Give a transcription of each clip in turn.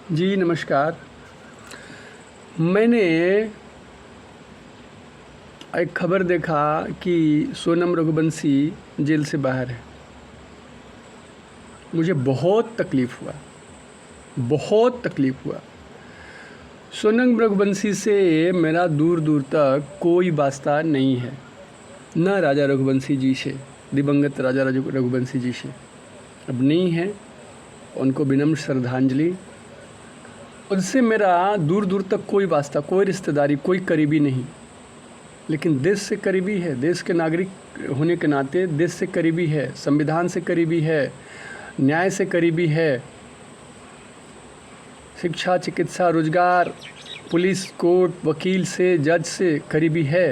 जी नमस्कार। मैंने एक खबर देखा कि सोनम रघुवंशी जेल से बाहर है। मुझे बहुत तकलीफ़ हुआ, बहुत तकलीफ़ हुआ। सोनम रघुवंशी से मेरा दूर दूर तक कोई वास्ता नहीं है, न राजा रघुवंशी जी से, दिवंगत राजा रघुवंशी जी से अब नहीं है। उनको विनम्र श्रद्धांजलि। उनसे मेरा दूर दूर तक कोई वास्ता, कोई रिश्तेदारी, कोई करीबी नहीं, लेकिन देश से करीबी है। देश के नागरिक होने के नाते देश से करीबी है, संविधान से करीबी है, न्याय से करीबी है, शिक्षा, चिकित्सा, रोजगार, पुलिस, कोर्ट, वकील से, जज से करीबी है,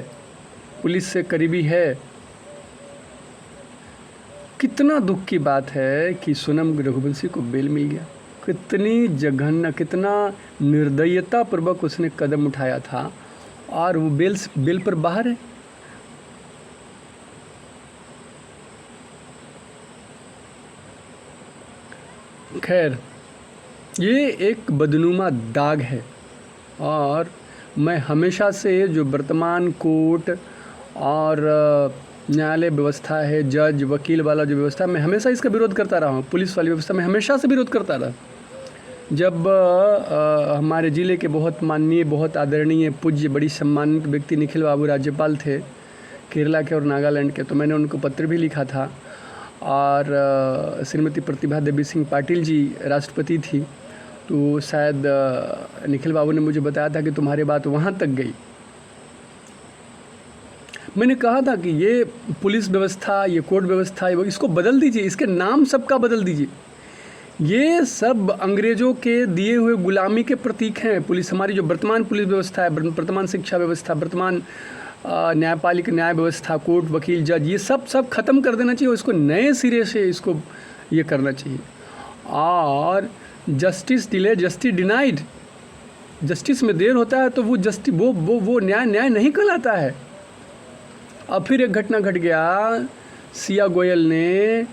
पुलिस से करीबी है। कितना दुख की बात है कि सोनम रघुवंशी को बेल मिल गया। कितनी जघन्य, कितना निर्दयता पूर्वक उसने कदम उठाया था और वो बेल पर बाहर है। खैर, ये एक बदनुमा दाग है और मैं हमेशा से जो वर्तमान कोर्ट और न्यायालय व्यवस्था है, जज वकील वाला जो व्यवस्था, मैं हमेशा इसका विरोध करता रहा हूँ। पुलिस वाली व्यवस्था में हमेशा से विरोध करता रहा। जब हमारे ज़िले के बहुत माननीय, बहुत आदरणीय, पूज्य, बड़ी सम्मानित व्यक्ति निखिल बाबू राज्यपाल थे केरला के और नागालैंड के, तो मैंने उनको पत्र भी लिखा था। और श्रीमती प्रतिभा देवी सिंह पाटिल जी राष्ट्रपति थी, तो शायद निखिल बाबू ने मुझे बताया था कि तुम्हारी बात वहाँ तक गई। मैंने कहा था कि ये पुलिस व्यवस्था, ये कोर्ट व्यवस्था, इसको बदल दीजिए, इसके नाम सबका बदल दीजिए। ये सब अंग्रेज़ों के दिए हुए गुलामी के प्रतीक हैं। पुलिस, हमारी जो वर्तमान पुलिस व्यवस्था है, वर्तमान शिक्षा व्यवस्था, वर्तमान न्यायपालिका न्याय व्यवस्था, कोर्ट, वकील, जज, ये सब ख़त्म कर देना चाहिए और इसको नए सिरे से इसको ये करना चाहिए। और justice delay justice denied, justice में देर होता है तो वो जस्टिस वो न्याय नहीं कहलाता है। अब फिर एक घटना घट गया, सिया गोयल ने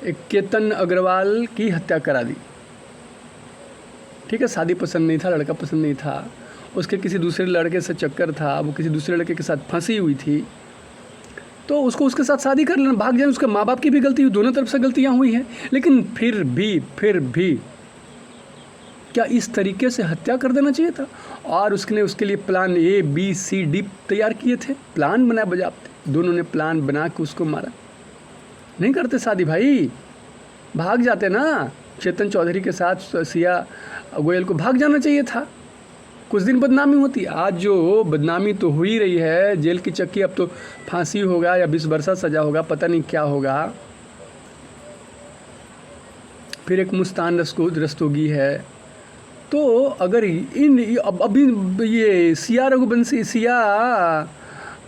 एक केतन अग्रवाल की हत्या करा दी। ठीक है, शादी पसंद नहीं था, लड़का पसंद नहीं था, उसके किसी दूसरे लड़के से चक्कर था, वो किसी दूसरे लड़के के साथ फंसी हुई थी, तो उसको उसके साथ शादी कर लेना, भाग जाए। उसके माँ बाप की भी गलती हुई, दोनों तरफ से गलतियाँ हुई हैं, लेकिन फिर भी क्या इस तरीके से हत्या कर देना चाहिए था? और उसके लिए प्लान ABCD तैयार किए थे, प्लान बना बजाते, दोनों ने प्लान बना के उसको मारा। नहीं करते शादी भाई, भाग जाते ना। चेतन चौधरी के साथ सिया गोयल को भाग जाना चाहिए था, कुछ दिन बदनामी होती। आज जो बदनामी तो हो ही रही है, जेल की चक्की, अब तो फांसी होगा या 20 वर्षा सजा होगा, पता नहीं क्या होगा। फिर एक मुस्तान रस्तोगी है। तो अगर अभी ये सिया रघुवंशी, सिया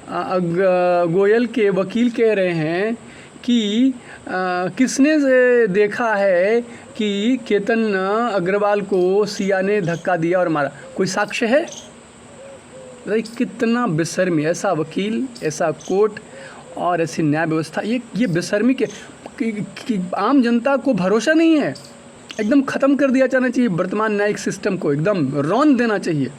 गोयल के वकील कह रहे हैं कि किसने देखा है कि केतन अग्रवाल को सिया ने धक्का दिया और मारा, कोई साक्ष्य है? अरे कितना बेशर्मी, ऐसा वकील, ऐसा कोर्ट और ऐसी न्याय व्यवस्था, ये बेशर्मी कि आम जनता को भरोसा नहीं है। एकदम ख़त्म कर दिया जाना चाहिए वर्तमान न्यायिक सिस्टम को, एकदम रौंद देना चाहिए,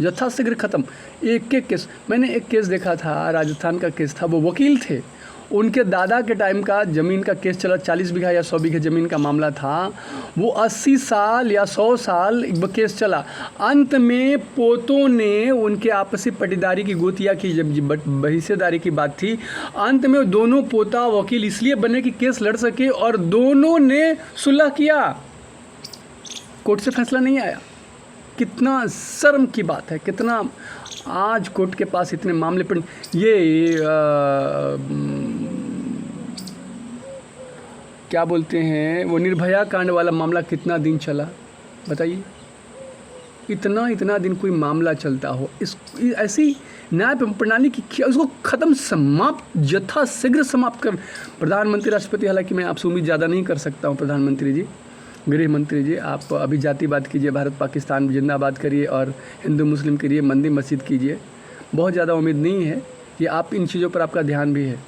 यथाशीघ्र ख़त्म। एक केस, मैंने एक केस देखा था, राजस्थान का केस था। वो वकील थे, उनके दादा के टाइम का ज़मीन का केस चला, 40 बीघा या 100 बीघा ज़मीन का मामला था। वो 80 साल या 100 साल केस चला। अंत में पोतों ने उनके आपसी पटीदारी की गोतिया की, जब हिस्सेदारी की बात थी, अंत में दोनों पोता वकील इसलिए बने कि केस लड़ सके और दोनों ने सुलह किया, कोर्ट से फैसला नहीं आया। कितना शर्म की बात है, कितना आज कोर्ट के पास इतने मामले पर। ये क्या बोलते हैं, वो निर्भया कांड वाला मामला कितना दिन चला बताइए? इतना दिन कोई मामला चलता हो, ऐसी न्याय प्रणाली की उसको ख़त्म, समाप्त, यथाशीघ्र समाप्त कर। प्रधानमंत्री, राष्ट्रपति, हालांकि मैं आपसे उम्मीद ज़्यादा नहीं कर सकता हूँ, प्रधानमंत्री जी, गृह मंत्री जी, आप अभी जातिवाद कीजिए, भारत पाकिस्तान जिंदाबाद करिए और हिंदू मुस्लिम करिए, मंदिर मस्जिद कीजिए। बहुत ज़्यादा उम्मीद नहीं है कि आप इन चीज़ों पर आपका ध्यान भी है,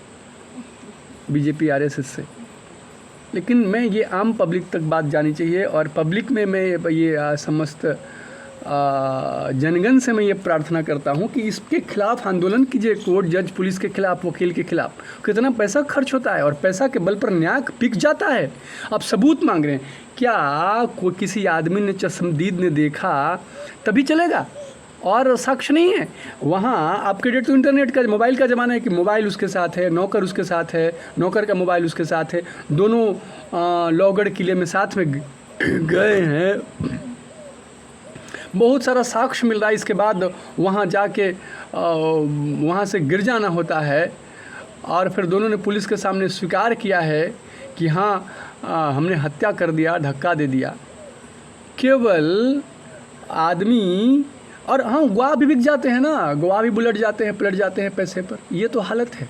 BJP RSS से। लेकिन मैं ये आम पब्लिक तक बात जानी चाहिए, और पब्लिक में मैं ये समस्त जनगण से मैं ये प्रार्थना करता हूँ कि इसके खिलाफ आंदोलन कीजिए। कोर्ट, जज, पुलिस के खिलाफ, वकील के खिलाफ कितना पैसा खर्च होता है, और पैसा के बल पर न्याय बिक जाता है। आप सबूत मांग रहे हैं, क्या कोई किसी आदमी ने, चश्मदीद ने देखा तभी चलेगा? और साक्ष्य नहीं है वहाँ। आपके डेट तो इंटरनेट का, मोबाइल का ज़माना है कि मोबाइल उसके साथ है, नौकर उसके साथ है, नौकर का मोबाइल उसके साथ है, दोनों लोहगढ़ किले में साथ में गए हैं, बहुत सारा साक्ष्य मिल रहा है। इसके बाद वहाँ जाके वहाँ से गिर जाना होता है, और फिर दोनों ने पुलिस के सामने स्वीकार किया है कि हाँ हमने हत्या कर दिया, धक्का दे दिया। केवल आदमी, और हाँ गवाह भी बिक जाते हैं ना, गवाह भी पलट जाते हैं पैसे पर। ये तो हालत है।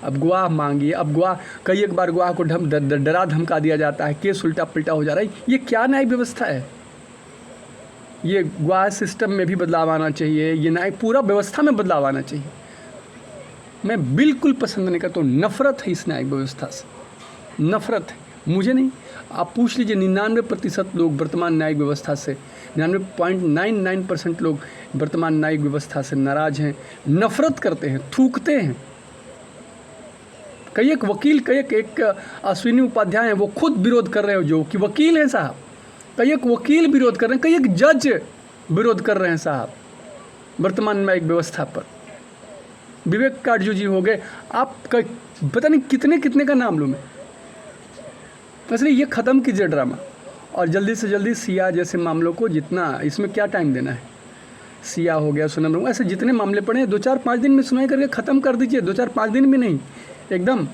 अब गवाह मांगिए, अब गवाह, कई एक बार गवाह को डरा धमका दिया जाता है, केस उल्टा पुल्टा हो जा रहा है। ये क्या न्यायिक व्यवस्था है? ये गवाह सिस्टम में भी बदलाव आना चाहिए, ये न्यायिक पूरा व्यवस्था में बदलाव आना चाहिए। मैं बिल्कुल पसंद नहीं करता हूँ, नफ़रत है इस न्यायिक व्यवस्था से, नफ़रत है। मुझे नहीं, आप पूछ लीजिए, 99% लोग वर्तमान न्यायिक व्यवस्था से, 99.99% लोग वर्तमान न्यायिक व्यवस्था से नाराज़ हैं, नफ़रत करते हैं, थूकते हैं। कई एक वकील, कई एक अश्विनी उपाध्याय हैं, वो खुद विरोध कर रहे हो, जो कि वकील हैं साहब। कई एक वकील विरोध कर रहे हैं, कई एक जज विरोध कर रहे हैं साहब वर्तमान न्यायिक व्यवस्था पर। विवेक काटजू जी हो गए, आप पता नहीं कितने कितने का नाम लूँ मैं। इसलिए ये ख़त्म कीजिए ड्रामा, और जल्दी से जल्दी सिया जैसे मामलों को, जितना इसमें क्या टाइम देना है, सिया हो गया, सोनम, ऐसे जितने मामले पड़े हैं 2-4-5 दिन में सुनाई करके ख़त्म कर दीजिए। 2-4-5 दिन भी नहीं, एकदम